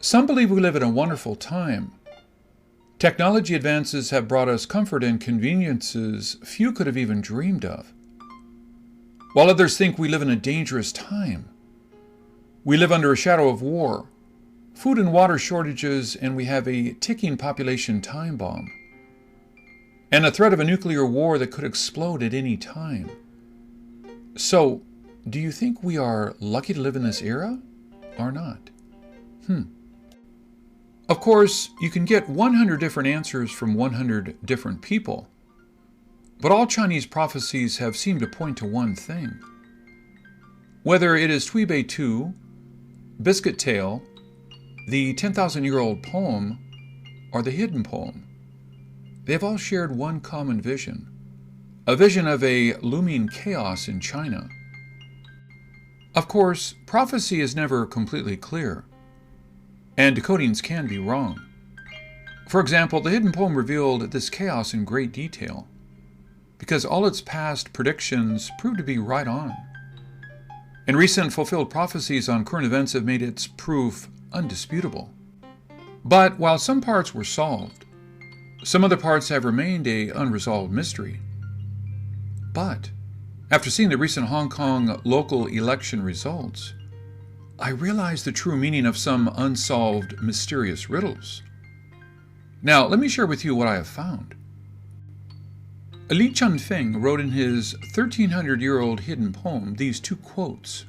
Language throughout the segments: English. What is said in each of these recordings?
Some believe we live in a wonderful time. Technology advances have brought us comfort and conveniences few could have even dreamed of. While others think we live in a dangerous time. We live under a shadow of war, food and water shortages, and we have a ticking population time bomb. And a threat of a nuclear war that could explode at any time. So, do you think we are lucky to live in this era or not? Of course, you can get 100 different answers from 100 different people. But all Chinese prophecies have seemed to point to one thing. Whether it is Tuibei Tu, Biscuit Tale, the 10,000-year-old poem, or the hidden poem, they have all shared one common vision. A vision of a looming chaos in China. Of course, prophecy is never completely clear, and decodings can be wrong. For example, the hidden poem revealed this chaos in great detail, because all its past predictions proved to be right on. And recent fulfilled prophecies on current events have made its proof undisputable. But while some parts were solved, some other parts have remained an unresolved mystery. But after seeing the recent Hong Kong local election results, I realized the true meaning of some unsolved mysterious riddles. Now, let me share with you what I have found. Li Chunfeng wrote in his 1,300-year-old hidden poem these two quotes.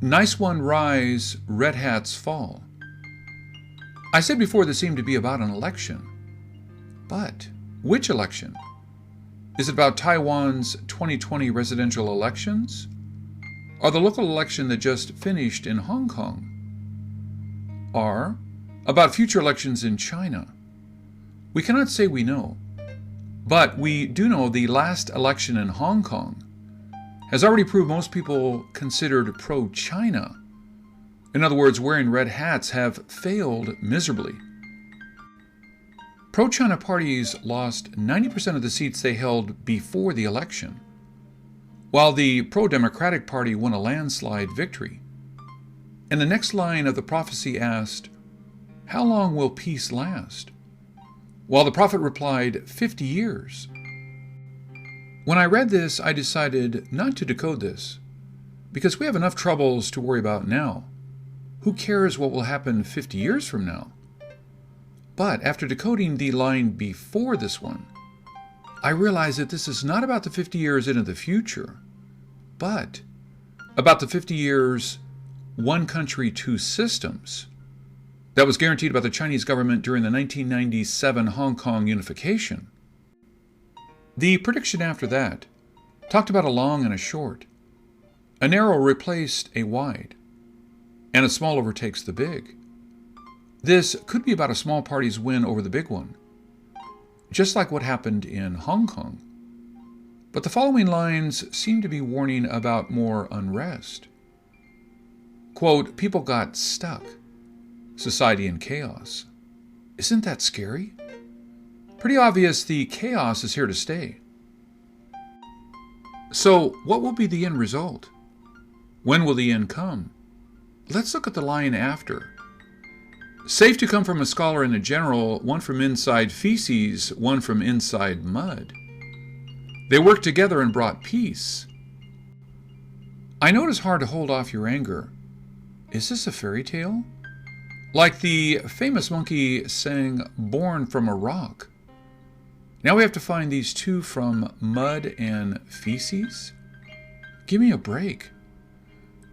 "Nice one rise, red hats fall." I said before this seemed to be about an election. But which election? Is it about Taiwan's 2020 residential elections? Or the local election that just finished in Hong Kong? Or about future elections in China? We cannot say we know. But we do know the last election in Hong Kong has already proved most people considered pro-China. In other words, wearing red hats have failed miserably. Pro-China parties lost 90% of the seats they held before the election, while the pro-Democratic Party won a landslide victory. And the next line of the prophecy asked, "How long will peace last?" While the prophet replied, 50 years. When I read this, I decided not to decode this, because we have enough troubles to worry about now. Who cares what will happen 50 years from now? But after decoding the line before this one, I realized that this is not about the 50 years into the future, but about the 50 years, one country, two systems, that was guaranteed by the Chinese government during the 1997 Hong Kong unification. The prediction after that talked about a long and a short. A narrow replaced a wide, and a small overtakes the big. This could be about a small party's win over the big one, just like what happened in Hong Kong. But the following lines seem to be warning about more unrest. Quote, "People got stuck. Society in chaos." Isn't that scary? Pretty obvious the chaos is here to stay. So, what will be the end result? When will the end come? Let's look at the line after. "Safe to come from a scholar and a general, one from inside feces, one from inside mud. They worked together and brought peace." I know it is hard to hold off your anger. Is this a fairy tale? Like the famous monkey saying, "born from a rock." Now we have to find these two from mud and feces? Give me a break.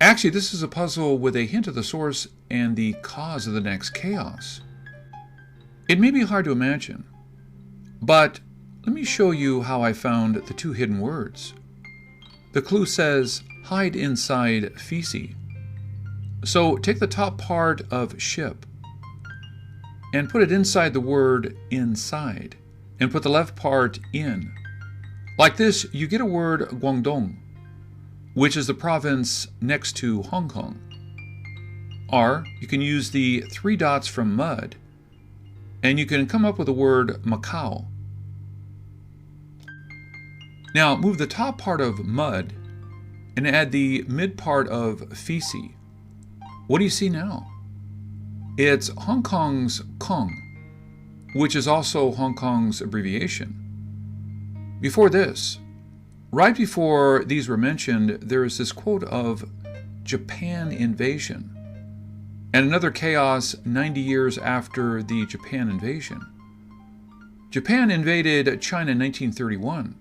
Actually, this is a puzzle with a hint of the source and the cause of the next chaos. It may be hard to imagine, but let me show you how I found the two hidden words. The clue says, "hide inside feces." So take the top part of ship and put it inside the word inside, and put the left part in. Like this, you get a word Guangdong, which is the province next to Hong Kong. Or you can use the 3 dots from mud, and you can come up with the word Macau. Now move the top part of mud and add the mid part of feces. What do you see now? It's Hong Kong's Kong, which is also Hong Kong's abbreviation. Before this, right before these were mentioned, there is this quote of Japan invasion, and another chaos 90 years after the Japan invasion. Japan invaded China in 1931.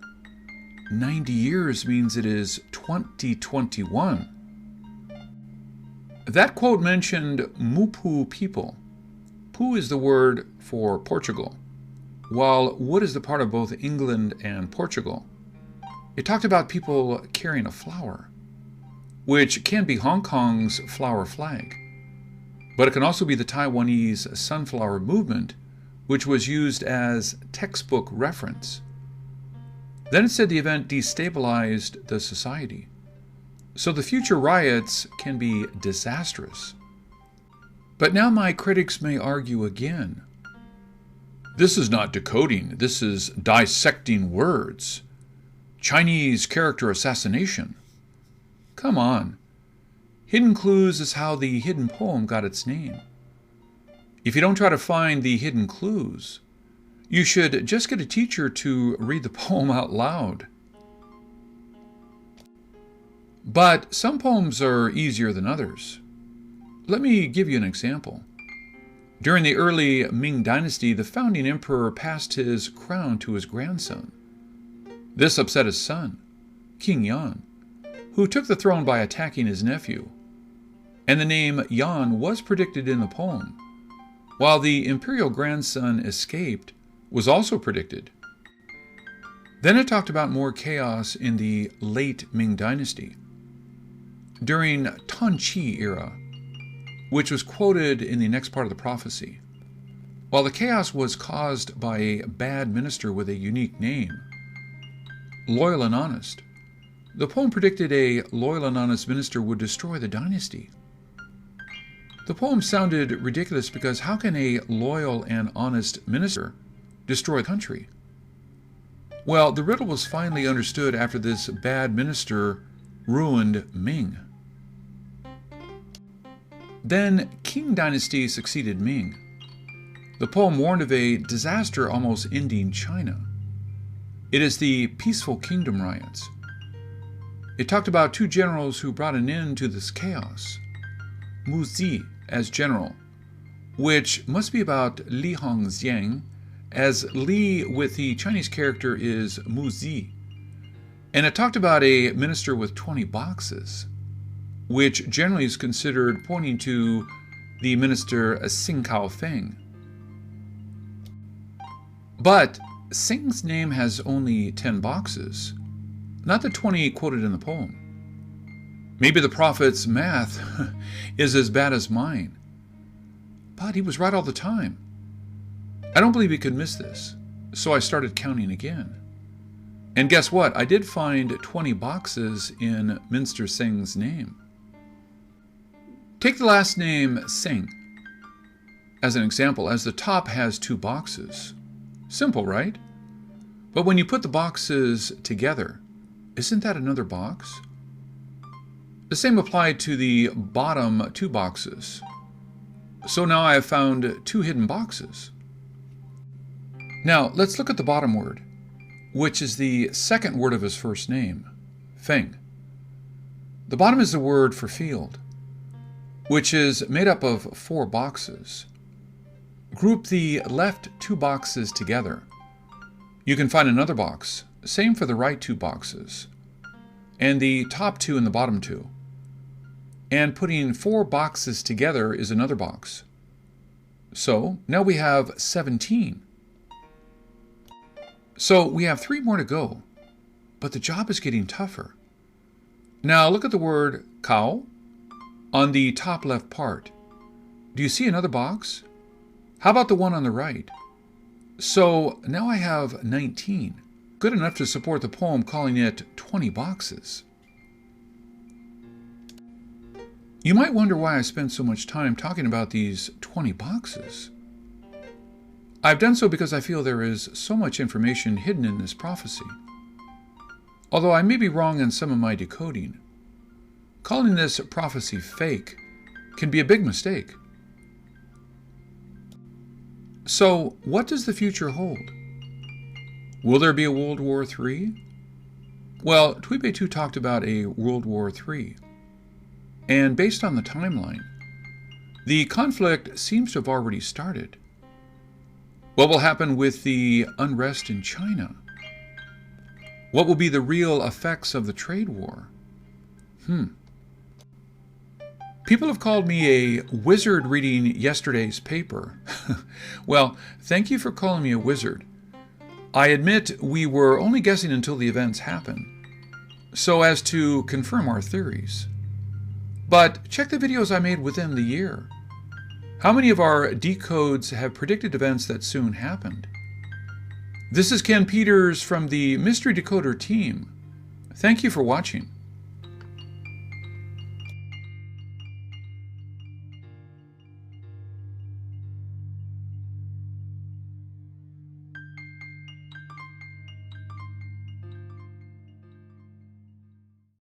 90 years means it is 2021. That quote mentioned Mupu people. Pu is the word for Portugal, while wood is the part of both England and Portugal. It talked about people carrying a flower, which can be Hong Kong's flower flag, but it can also be the Taiwanese sunflower movement, which was used as textbook reference. Then it said the event destabilized the society, so the future riots can be disastrous. But now my critics may argue again. This is not decoding, this is dissecting words. Chinese character assassination. Come on. Hidden clues is how the hidden poem got its name. If you don't try to find the hidden clues, you should just get a teacher to read the poem out loud. But some poems are easier than others. Let me give you an example. During the early Ming Dynasty, the founding emperor passed his crown to his grandson. This upset his son, King Yan, who took the throne by attacking his nephew. And the name Yan was predicted in the poem, while the imperial grandson escaped was also predicted. Then it talked about more chaos in the late Ming Dynasty. During Tanqi era, which was quoted in the next part of the prophecy. While the chaos was caused by a bad minister with a unique name, loyal and honest, the poem predicted a loyal and honest minister would destroy the dynasty. The poem sounded ridiculous because how can a loyal and honest minister destroy a country? Well, the riddle was finally understood after this bad minister ruined Ming. Then Qing Dynasty succeeded Ming. The poem warned of a disaster almost ending China. It is the Peaceful Kingdom riots. It talked about two generals who brought an end to this chaos. Mu Zi as general, which must be about Li Hongxiang, as Li with the Chinese character is Mu Zi. And it talked about a minister with 20 boxes, which generally is considered pointing to the minister Xing Kao Feng. But Xing's name has only 10 boxes, not the 20 quoted in the poem. Maybe the prophet's math is as bad as mine, but he was right all the time. I don't believe he could miss this, so I started counting again. And guess what? I did find 20 boxes in Minister Xing's name. Take the last name Xing as an example, as the top has 2 boxes. Simple, right? But when you put the boxes together, isn't that another box? The same applied to the bottom 2 boxes. So now I have found 2 hidden boxes. Now let's look at the bottom word, which is the second word of his first name, Feng. The bottom is the word for field, which is made up of 4 boxes. Group the left 2 boxes together. You can find another box, same for the right 2 boxes, and the top 2 and the bottom 2. And putting 4 boxes together is another box. So now we have 17. So we have 3 more to go, but the job is getting tougher. Now look at the word Kao on the top left part. Do you see another box? How about the one on the right? So now I have 19, good enough to support the poem calling it 20 boxes. You might wonder why I spent so much time talking about these 20 boxes. I've done so because I feel there is so much information hidden in this prophecy. Although I may be wrong in some of my decoding, calling this prophecy fake can be a big mistake. So, what does the future hold? Will there be a World War III? Well, Tweebay2 talked about a World War III. And based on the timeline, the conflict seems to have already started. What will happen with the unrest in China? What will be the real effects of the trade war? People have called me a wizard reading yesterday's paper. Well, thank you for calling me a wizard. I admit we were only guessing until the events happen, so as to confirm our theories. But check the videos I made within the year. How many of our decodes have predicted events that soon happened? This is Ken Peters from the Mystery Decoder team. Thank you for watching.